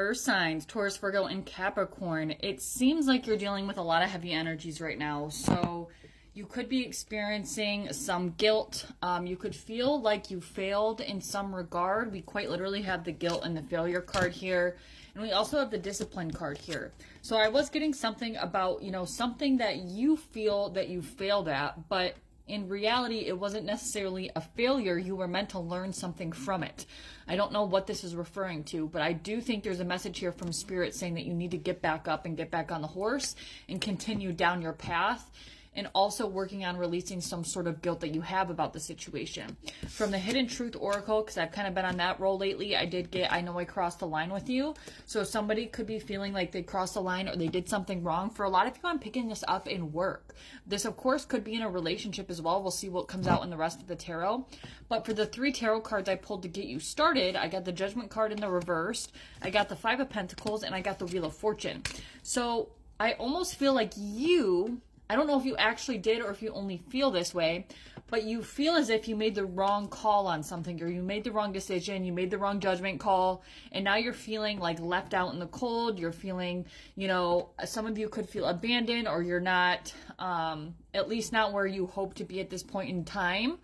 Earth signs, Taurus, Virgo, and Capricorn. It seems like you're dealing with a lot of heavy energies right now. So you could be experiencing some guilt. You could feel like you failed in some regard. We quite literally have the guilt and the failure card here. And we also have the discipline card here. So I was getting something about, something that you feel that you failed at, but in reality, it wasn't necessarily a failure. You were meant to learn something from it. I don't know what this is referring to, but I do think there's a message here from Spirit saying that you need to get back up and get back on the horse and continue down your path, and also working on releasing some sort of guilt that you have about the situation. From the Hidden Truth Oracle, because I've kind of been on that role lately, I know I crossed the line with you. So somebody could be feeling like they crossed the line or they did something wrong. For a lot of you, I'm picking this up in work. This, of course, could be in a relationship as well. We'll see what comes out in the rest of the tarot. But for the 3 tarot cards I pulled to get you started, I got the Judgment card in the reversed, I got the 5 of Pentacles, and I got the Wheel of Fortune. So I almost feel like I don't know if you actually did or if you only feel this way, but you feel as if you made the wrong call on something, or you made the wrong decision, you made the wrong judgment call, and now you're feeling like left out in the cold. You're feeling, some of you could feel abandoned, or you're not, at least not where you hope to be at this point in time.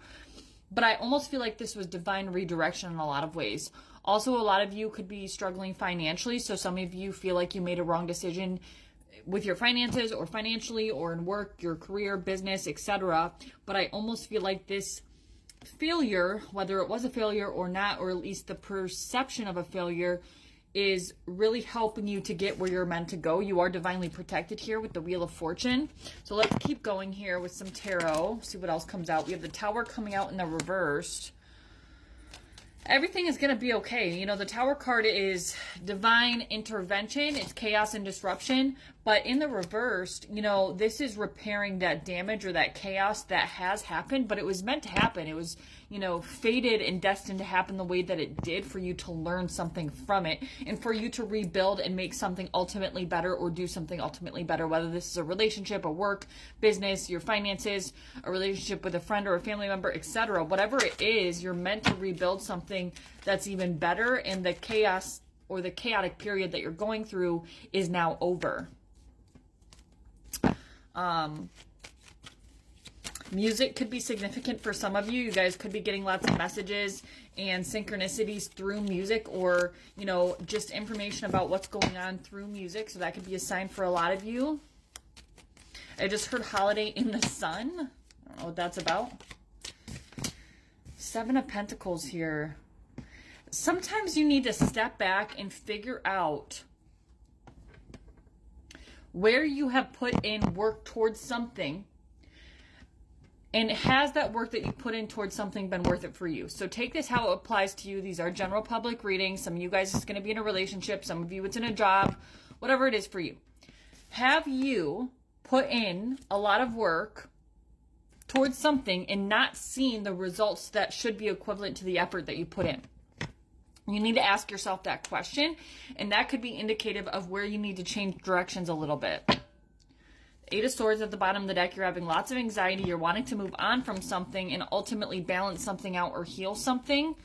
But I almost feel like this was divine redirection in a lot of ways. Also, a lot of you could be struggling financially, so some of you feel like you made a wrong decision with your finances or financially or in work, your career, business, etc. But I almost feel like this failure, whether it was a failure or not, or at least the perception of a failure, is really helping you to get where you're meant to go. You are divinely protected here with the Wheel of Fortune. So let's keep going here with some tarot, see what else comes out. We have the Tower coming out in the reversed. Everything is going to be okay. The Tower card is divine intervention. It's chaos and disruption. But in the reversed, this is repairing that damage or that chaos that has happened. But it was meant to happen. It was, fated and destined to happen the way that it did, for you to learn something from it and for you to rebuild and make something ultimately better, or do something ultimately better. Whether this is a relationship, a work, business, your finances, a relationship with a friend or a family member, etc. Whatever it is, you're meant to rebuild something that's even better, and the chaos or the chaotic period that you're going through is now over. Music could be significant for some of you. You guys could be getting lots of messages and synchronicities through music, or, just information about what's going on through music. So that could be a sign for a lot of you. I just heard Holiday in the Sun. I don't know what that's about. 7 of Pentacles here. Sometimes you need to step back and figure out where you have put in work towards something, and has that work that you put in towards something been worth it for you? So take this how it applies to you. These are general public readings. Some of you guys, it's going to be in a relationship. Some of you, it's in a job, whatever it is for you. Have you put in a lot of work towards something and not seen the results that should be equivalent to the effort that you put in? You need to ask yourself that question, and that could be indicative of where you need to change directions a little bit. 8 of Swords at the bottom of the deck. You're having lots of anxiety. You're wanting to move on from something and ultimately balance something out or heal something.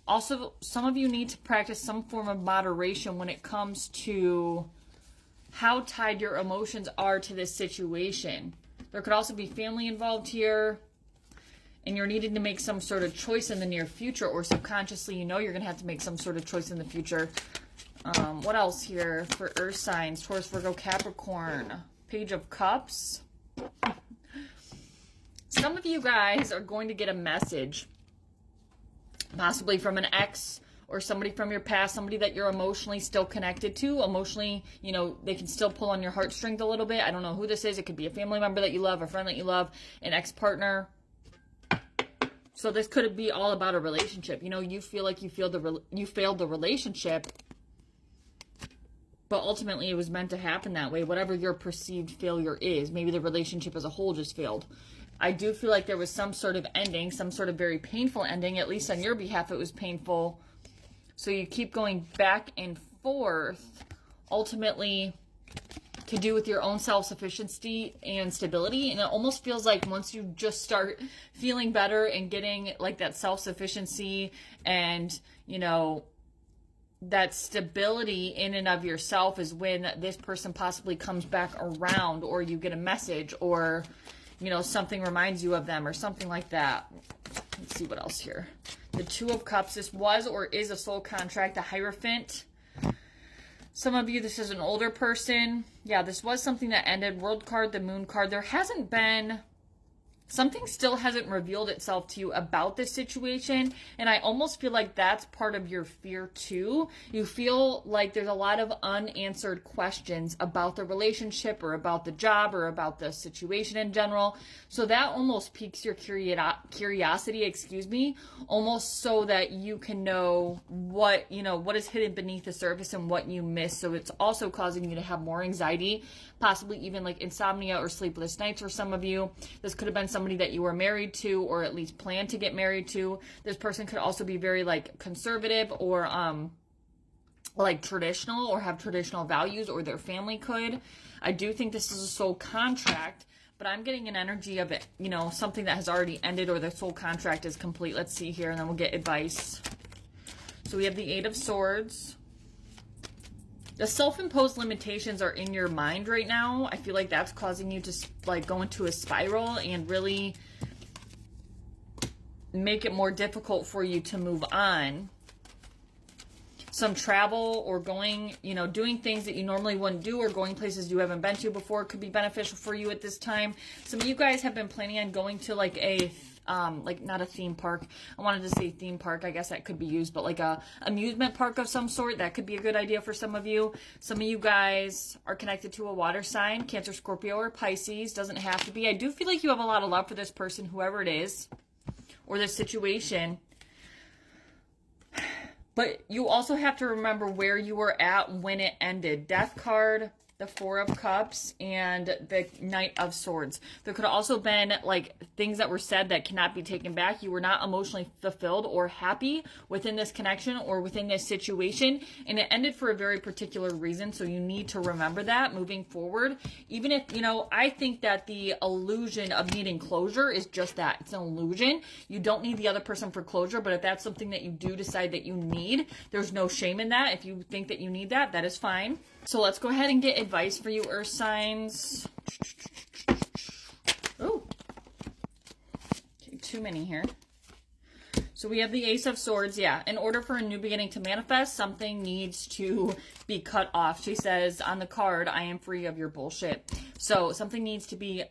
Also, some of you need to practice some form of moderation when it comes to how tied your emotions are to this situation. There could also be family involved here, and you're needing to make some sort of choice in the near future, or subconsciously you're going to have to make some sort of choice in the future. What else here for Earth signs? Taurus, Virgo, Capricorn. Page of Cups. Some of you guys are going to get a message, possibly from an ex or somebody from your past, somebody that you're emotionally still connected to. Emotionally, they can still pull on your heartstrings a little bit. I don't know who this is. It could be a family member that you love, a friend that you love, an ex-partner. So this could be all about a relationship. You feel like you failed the relationship, but ultimately it was meant to happen that way. Whatever your perceived failure is, maybe the relationship as a whole just failed. I do feel like there was some sort of ending, some sort of very painful ending. At least on your behalf, it was painful. So you keep going back and forth, ultimately to do with your own self-sufficiency and stability. And it almost feels like once you just start feeling better and getting like that self-sufficiency and, that stability in and of yourself is when this person possibly comes back around, or you get a message, or, you know, something reminds you of them or something like that. Let's see what else here. The Two of Cups. This was or is a soul contract. The Hierophant. Some of you, this is an older person. Yeah, this was something that ended. World card, the Moon card. There hasn't been... Something still hasn't revealed itself to you about this situation, and I almost feel like that's part of your fear too. You feel like there's a lot of unanswered questions about the relationship or about the job or about the situation in general. So that almost piques your curiosity, almost so that you can know what, you know, what is hidden beneath the surface and what you miss. So it's also causing you to have more anxiety, possibly even like insomnia or sleepless nights for some of you. This could have been somebody that you were married to, or at least planned to get married to. This person could also be very like conservative, or like traditional, or have traditional values, or their family could. I do think this is a soul contract, but I'm getting an energy of it, you know, something that has already ended, or the soul contract is complete. Let's see here, and then we'll get advice. So we have the Eight of Swords. The self-imposed limitations are in your mind right now. I feel like that's causing you to like go into a spiral and really make it more difficult for you to move on. Some travel or going, you know, doing things that you normally wouldn't do, or going places you haven't been to before could be beneficial for you at this time. Some of you guys have been planning on going to like a like not a theme park. I wanted to say theme park. I guess that could be used, but like a amusement park of some sort. That could be a good idea for some of you. Some of you guys are connected to a water sign, Cancer, Scorpio, or Pisces. Doesn't have to be. I do feel like you have a lot of love for this person, whoever it is, or this situation. But you also have to remember where you were at when it ended. Death card, the Four of Cups, and the Knight of Swords. There could have also been like things that were said that cannot be taken back. You were not emotionally fulfilled or happy within this connection or within this situation, and it ended for a very particular reason. So you need to remember that moving forward. Even if, you know, I think that the illusion of needing closure is just that. It's an illusion. You don't need the other person for closure, but if that's something that you do decide that you need, there's no shame in that. If you think that you need that, that is fine. So let's go ahead and get advice for you, Earth signs. Oh, okay, too many here. So we have the Ace of Swords. Yeah, in order for a new beginning to manifest, something needs to be cut off. She says on the card, I am free of your bullshit. So something needs to be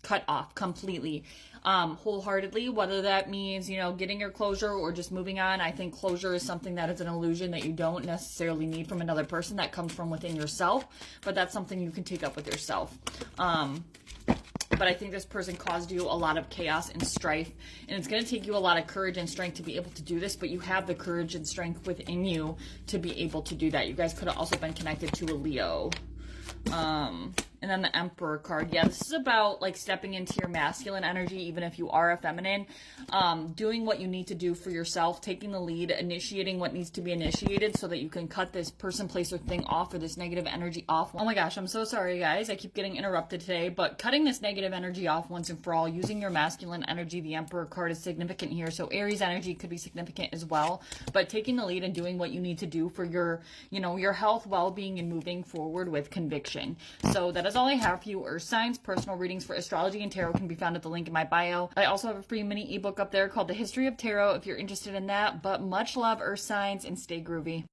cut off completely, wholeheartedly, whether that means, you know, getting your closure or just moving on. I think closure is something that is an illusion that you don't necessarily need from another person, that comes from within yourself, but that's something you can take up with yourself. But I think this person caused you a lot of chaos and strife, and it's going to take you a lot of courage and strength to be able to do this, but you have the courage and strength within you to be able to do that. You guys could have also been connected to a Leo. And then the Emperor card. Yeah, this is about like stepping into your masculine energy, even if you are a feminine, doing what you need to do for yourself, taking the lead, initiating what needs to be initiated so that you can cut this person, place, or thing off, or this negative energy off. Oh my gosh, I'm so sorry, guys. I keep getting interrupted today, but cutting this negative energy off once and for all, using your masculine energy. The Emperor card is significant here. So Aries energy could be significant as well, but taking the lead and doing what you need to do for your, you know, your health, well-being, and moving forward with conviction. So that is all I have for you, Earth signs. Personal readings for astrology and tarot can be found at the link in my bio. I also have a free mini ebook up there called The History of Tarot if you're interested in that. But much love, Earth signs, and stay groovy.